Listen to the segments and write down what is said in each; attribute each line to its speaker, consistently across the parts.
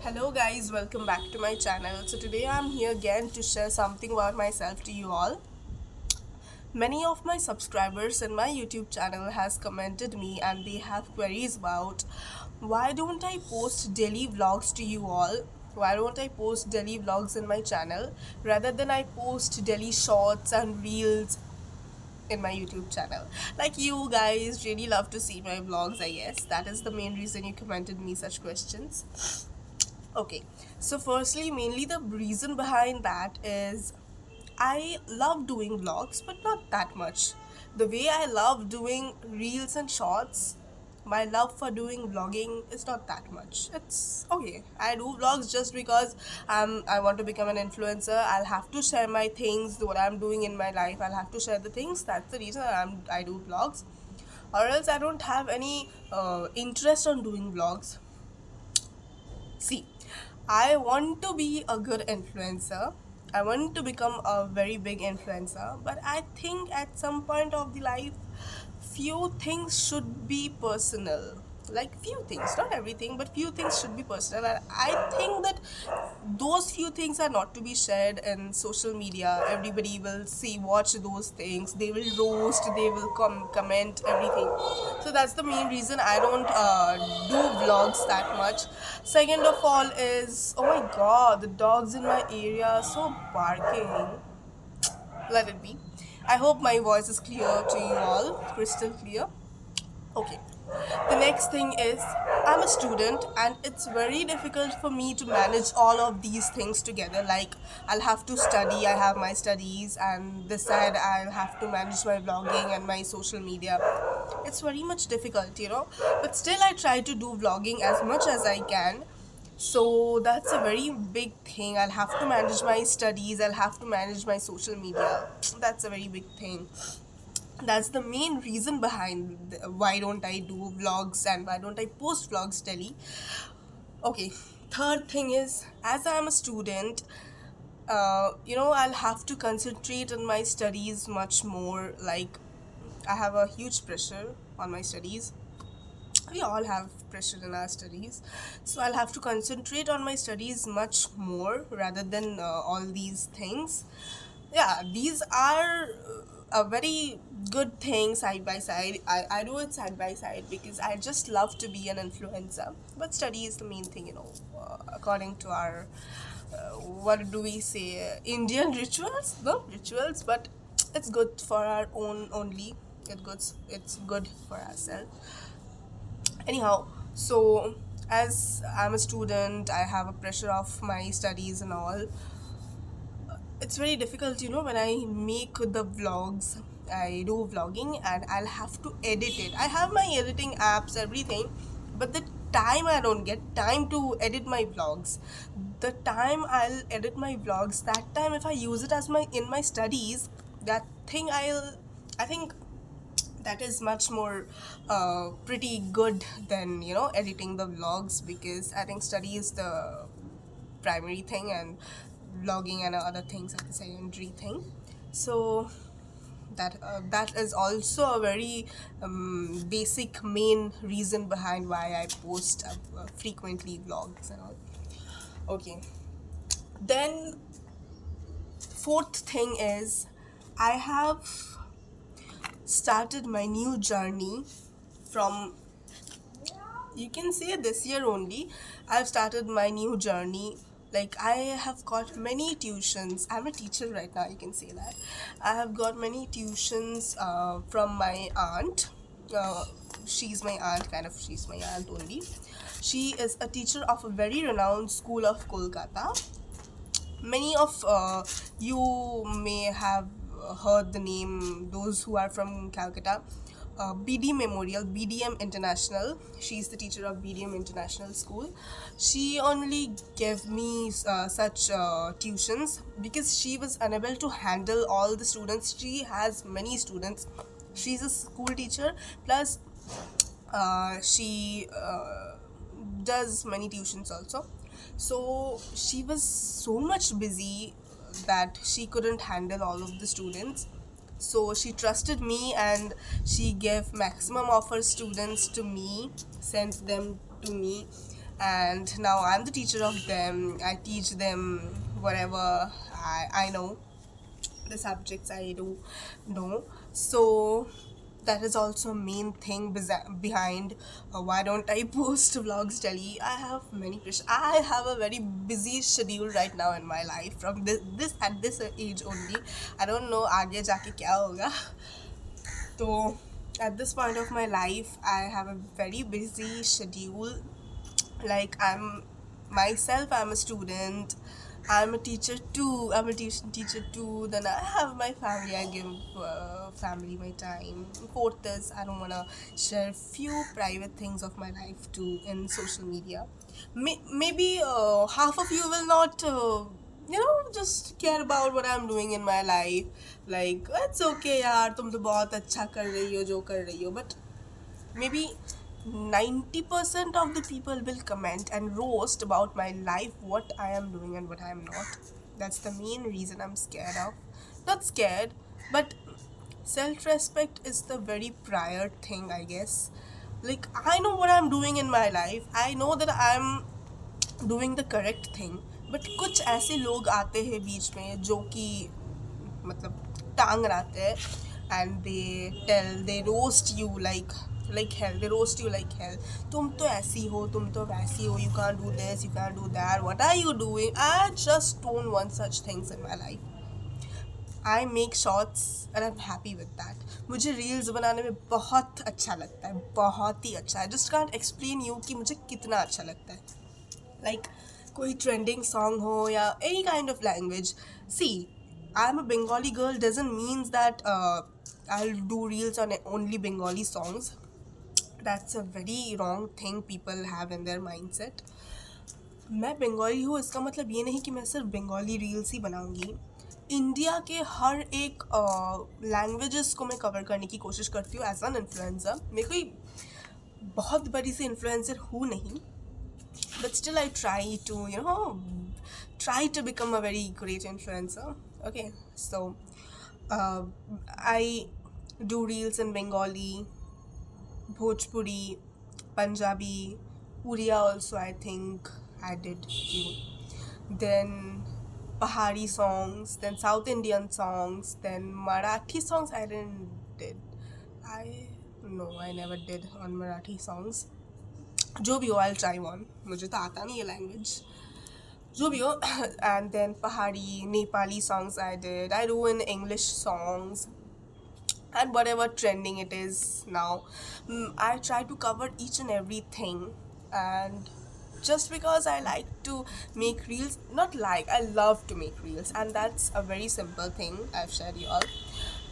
Speaker 1: Hello guys, welcome back to my channel. So today I'm here again to share something about myself to you all. Many of my subscribers in my YouTube channel has commented me and they have queries about why don't I post daily vlogs to you all? Why don't I post daily vlogs in my channel rather than I post daily shorts and reels in my YouTube channel? Like you guys really love to see my vlogs, I guess. That is the main reason you commented me such questions. Okay, so firstly, mainly the reason behind that is I love doing vlogs, but not that much. The way I love doing reels and shorts, my love for doing vlogging is not that much. It's okay. I do vlogs just because I want to become an influencer. I'll have to share my things, what I'm doing in my life. I'll have to share the things. That's the reason I do vlogs. Or else I don't have any interest on doing vlogs. See, I want to be a good influencer. I want to become a very big influencer, but I think at some point of the life, few things should be personal. Like few things, not everything, but few things should be personal. And I think that those few things are not to be shared in social media. Everybody will see, watch those things. They will roast, they will comment everything. So that's the main reason I don't do vlogs that much. Second of all is, oh my god, the dogs in my area are so barking. Let it be. I hope my voice is clear to you all, crystal clear. Okay. The next thing is I'm a student and it's very difficult for me to manage all of these things together. Like I'll have to study, I have my studies, and this side I'll have to manage my vlogging and my social media. It's very much difficult. But still I try to do vlogging as much as I can. So that's a very big thing. I'll have to manage my studies, I'll have to manage my social media. That's a very big thing. That's the main reason behind why don't I do vlogs and why don't I post vlogs daily. Okay, third thing is, as I'm a student, I'll have to concentrate on my studies much more. Like I have a huge pressure on my studies. We all have pressure in our studies, so I'll have to concentrate on my studies much more rather than all these things. Yeah, these are a very good thing side by side. I do it side by side because I just love to be an influencer, but study is the main thing, according to our what do we say, Indian rituals, no rituals, but it's good for our own only. It's good for ourselves. Anyhow, so as I'm a student, I have a pressure of my studies and all. It's very difficult, when I make the vlogs. I do vlogging and I'll have to edit it. I have my editing apps, everything, but the time I don't get time to edit my vlogs. The time I'll edit my vlogs, that time if I use it as my in my studies, that thing I think that is much more pretty good than editing the vlogs, because I think study is the primary thing and vlogging and other things are the secondary thing. So that is also a very basic main reason behind why I post frequently vlogs and all. Okay, then fourth thing is I have started my new journey from, you can say, this year only. I've started my new journey. Like I have got many tuitions. I'm a teacher right now, you can say that. I have got many tuitions from my aunt. She's my aunt, kind of, she's my aunt only. She is a teacher of a very renowned school of Kolkata. Many of you may have heard the name, those who are from Calcutta. BD Memorial, BDM International. She's the teacher of BDM International School. She only gave me such tuitions because she was unable to handle all the students. She has many students. She's a school teacher, plus she does many tuitions also. So she was so much busy that she couldn't handle all of the students. So she trusted me and she gave maximum of her students to me, sent them to me. and now I'm the teacher of them. I teach them whatever I know, the subjects I do know. So that is also a main thing behind why don't I post vlogs daily. I have many I have a very busy schedule right now in my life from this at this age only. I don't know आगे जाके क्या होगा. So at this point of my life I have a very busy schedule. Like I'm a student, I'm a teacher too, I'm a tuition teacher too, then I have my family, I give family my time. Fourth is I don't want to share few private things of my life too in social media. Maybe half of you will not just care about what I'm doing in my life. Like it's okay यार, तुम तो बहुत अच्छा कर रही हो जो कर रही हो, but maybe 90% of the people will comment and roast about my life, what I am doing and what I am not. That's the main reason I'm scared of. Not scared, but self respect is the very prior thing, I guess. Like, I know what I'm doing in my life, I know that I'm doing the correct thing, but कुछ ऐसे लोग आते हैं बीच में जो कि मतलब टांग रहते हैं, and they roast you like hell. They roast you like hell. तुम तो ऐसी हो, तुम तो वैसी हो, you can't do this, you can't do that, what are you doing? I just don't want such things in my life. I make shorts and I'm happy with that. मुझे reels बनाने में बहुत अच्छा लगता है, बहुत ही अच्छा. I just can't explain you कि मुझे कितना अच्छा लगता है. Like कोई trending song हो या any kind of language. See, I'm a Bengali girl doesn't mean that I'll do reels on only Bengali songs. That's a very wrong thing people have in their mindset. मैं बंगाली हूँ इसका मतलब ये नहीं कि मैं सिर्फ बंगाली रील्स ही बनाऊँगी. इंडिया के हर एक लैंग्वेजेस को मैं कवर करने की कोशिश करती हूँ एज एन इन्फ्लुएंसर. मैं कोई बहुत बड़ी सी इन्फ्लुएंसर हूँ नहीं, but still I try to become a very great influencer. Okay, so I do reels in Bengali, Bhojpuri, Punjabi, Uriya also I think I did few. Then Pahari songs, then South Indian songs, then Marathi songs I did. I never did on Marathi songs. जो भी हो, I'll try one. मुझे तो आता नहीं ये language. जो भी हो. And then Pahari, Nepali songs I did. I do in English songs. And whatever trending it is now, I try to cover each and everything. And just because I like to make reels, not like, I love to make reels. And that's a very simple thing I've shared you all.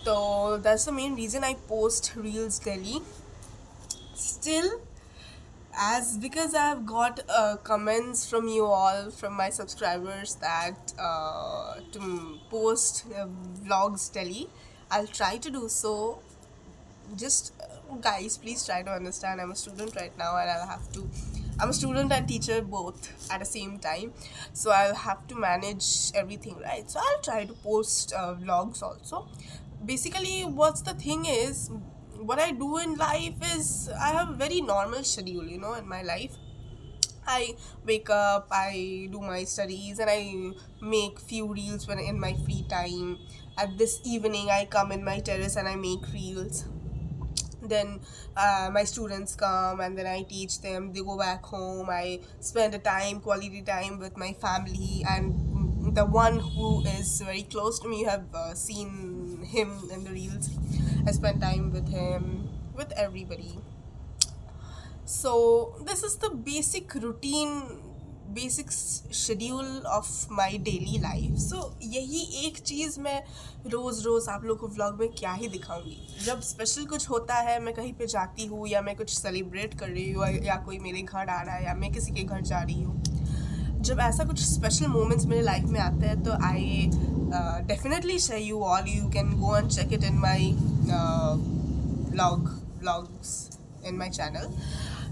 Speaker 1: So that's the main reason I post reels daily. Still, as because I've got comments from you all, from my subscribers, that to post vlogs daily, I'll try to do so. Just guys, please try to understand, I'm a student right now and I'm a student and teacher both at the same time, so I'll have to manage everything, right? So I'll try to post vlogs also. Basically what's the thing is, what I do in life is I have a very normal schedule, in my life. I wake up, I do my studies, and I make few reels when in my free time. At this evening, I come in my terrace and I make reels. Then my students come and then I teach them. They go back home. I spend quality time with my family, and the one who is very close to me, you have seen him in the reels. I spend time with him, with everybody. So this is the basic routine, basic schedule of my daily life. So यही एक चीज़ मैं रोज़ आप लोग को vlog में क्या ही दिखाऊंगी. जब स्पेशल कुछ होता है, मैं कहीं पे जाती हूँ या मैं कुछ सेलिब्रेट कर रही हूँ या कोई मेरे घर आ रहा है या मैं किसी के घर जा रही हूँ, जब ऐसा कुछ स्पेशल मोमेंट्स मेरे लाइफ में आते हैं तो I definitely share you all. You can go and check it in my vlogs in my channel.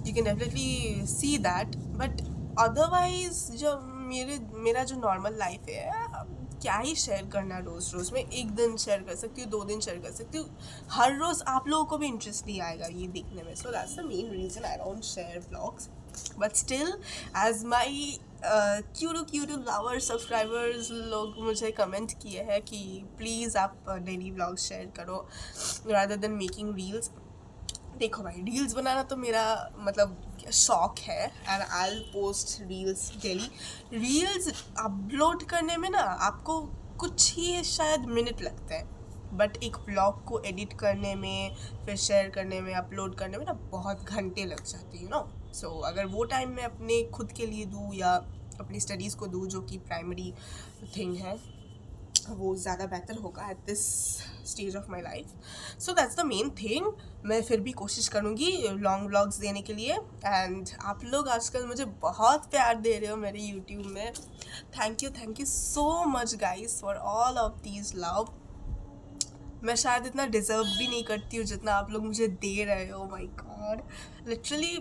Speaker 1: You can definitely see that. But otherwise जो मेरा जो नॉर्मल लाइफ है, क्या ही शेयर करना रोज़. मैं एक दिन शेयर कर सकती हूँ, 2 दिन शेयर कर सकती हूँ. हर रोज़ आप लोगों को भी इंटरेस्ट नहीं आएगा ये देखने में. So that's the main reason I don't share vlogs. But still as my cutie lover subscribers लोग मुझे कमेंट किए हैं कि प्लीज़ आप डेली व्लॉग्स शेयर करो रादर देन मेकिंग रील्स। देखो भाई, रील्स बनाना तो मेरा मतलब शौक है and I post reels daily. Reels upload करने में ना आपको कुछ ही शायद मिनट लगते हैं, बट एक व्लॉग को एडिट करने में, फिर शेयर करने में, अपलोड करने में ना बहुत घंटे लग जाते हैं, सो अगर वो टाइम मैं अपने खुद के लिए दूँ या अपनी स्टडीज़ को दूँ, जो कि प्राइमरी थिंग है, वो ज़्यादा बेहतर होगा at this stage of my life. So that's the main thing. मैं फिर भी कोशिश करूँगी लॉन्ग व्लॉग्स देने के लिए। एंड आप लोग आजकल मुझे बहुत प्यार दे रहे हो मेरे यूट्यूब में। Thank you so much guys for all of these love. मैं शायद इतना डिज़र्व भी नहीं करती हूँ जितना आप लोग मुझे दे रहे हो। माई गॉड, लिटरली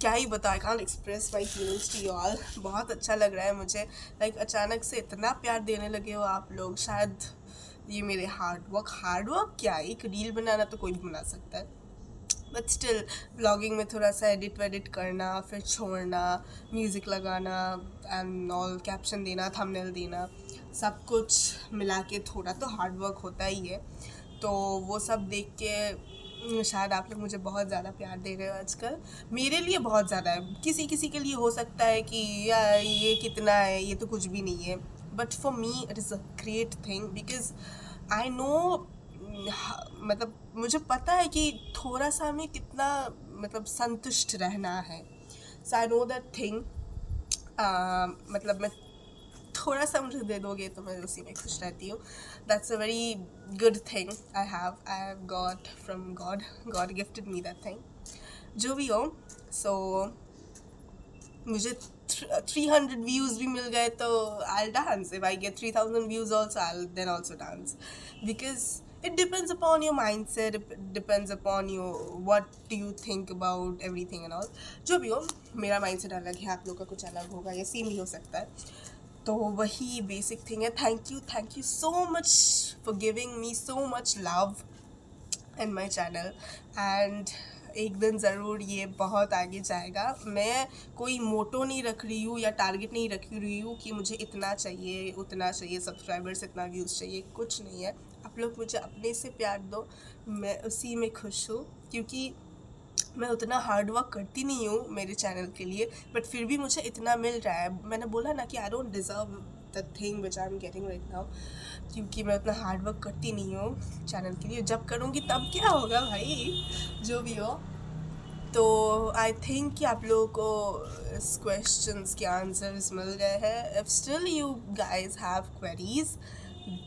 Speaker 1: क्या ही बता, I can't express my feelings to you all. बहुत अच्छा लग रहा है मुझे, लाइक अचानक से इतना प्यार देने लगे हो आप लोग। शायद ये मेरे हार्डवर्क क्या, एक रील बनाना तो कोई भी बना सकता है, बट स्टिल ब्लॉगिंग में थोड़ा सा एडिट वेडिट करना, फिर छोड़ना, म्यूज़िक लगाना एंड ऑल, कैप्शन देना, थंबनेल देना, सब कुछ मिला के थोड़ा तो हार्डवर्क होता ही है। तो वो सब देख के शायद आप लोग मुझे बहुत ज़्यादा प्यार दे रहे हो आजकल। मेरे लिए बहुत ज़्यादा है, किसी किसी के लिए हो सकता है कि यार ये कितना है, ये तो कुछ भी नहीं है, but for me it is a great thing because I know, मतलब मुझे पता है कि थोड़ा सा हमें कितना मतलब संतुष्ट रहना है। सो आई नो दैट थिंग। मतलब मैं थोड़ा सा मुझे दे दोगे तो मैं उसी में खुश रहती हूँ। That's a very good thing I have got from God. God gifted me that thing, जो भी हो। सो मुझे 300 व्यूज़ भी मिल गए तो I dance. If I get 3000 views also I then also dance, because it depends upon your mindset, it depends upon you what do you think about everything and all। जो भी हो, मेरा mindset अलग है, आप लोग का कुछ अलग होगा, ये सेम भी हो सकता है, तो वही बेसिक थिंग है। Thank you so much for giving me so much love in my channel. And एक दिन ज़रूर ये बहुत आगे जाएगा। मैं कोई मोटो नहीं रख रही हूँ या टारगेट नहीं रख रही हूँ कि मुझे इतना चाहिए, उतना चाहिए, सब्सक्राइबर्स इतना, व्यूज़ चाहिए, कुछ नहीं है। आप लोग मुझे अपने से प्यार दो, मैं उसी में खुश हूँ, क्योंकि मैं उतना हार्ड वर्क करती नहीं हूँ मेरे चैनल के लिए, बट फिर भी मुझे इतना मिल रहा है। मैंने बोला ना कि I don't deserve the thing which I am getting right now, क्योंकि मैं उतना हार्ड वर्क करती नहीं हूँ चैनल के लिए। जब करूँगी तब क्या होगा भाई, जो भी हो। तो आई थिंक कि आप लोगों को इस क्वेश्चंस के आंसर्स मिल गए हैं। If still you guys have queries,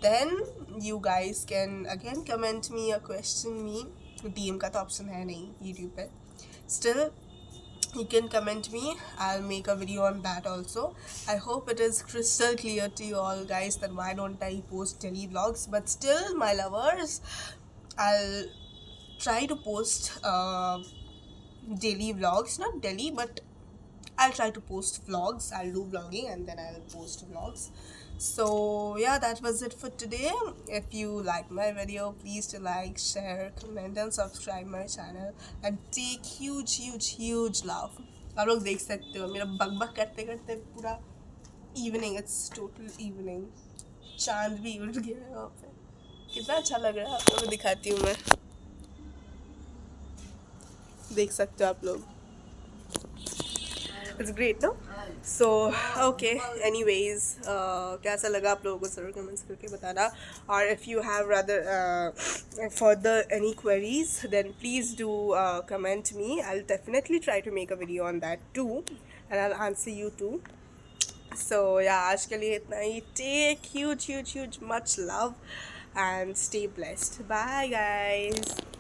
Speaker 1: then you guys can again comment me या क्वेश्चन मी। डीएम का तो ऑप्शन है नहीं यूट्यूब पे, still you can comment me, I'll make a video on that also. I hope it is crystal clear to you all guys that why don't I post daily vlogs, but still my lovers, I'll try to post daily vlogs, not daily, but I'll try to post vlogs. I'll do vlogging and then I'll post vlogs. So yeah, that was it for today. If you like my video, please to like, share, comment and subscribe my channel and take huge love। आप लोग देख सकते हो मेरा बक करते करते पूरा evening, it's total evening, चांद भी उड़ गया है वहाँ पे, कितना अच्छा लग रहा है। आप लोगों को दिखाती हूँ मैं, देख सकते हो आप लोग, it's great no. So okay, anyways कैसा लगा आप लोगों को ज़रूर कमेंट्स करके बताना। और if you have rather further any queries then please do comment me, I will definitely try to make a video on that too and I will answer you too. So yeah आज के लिए इतना ही। Take huge much love and stay blessed. Bye guys.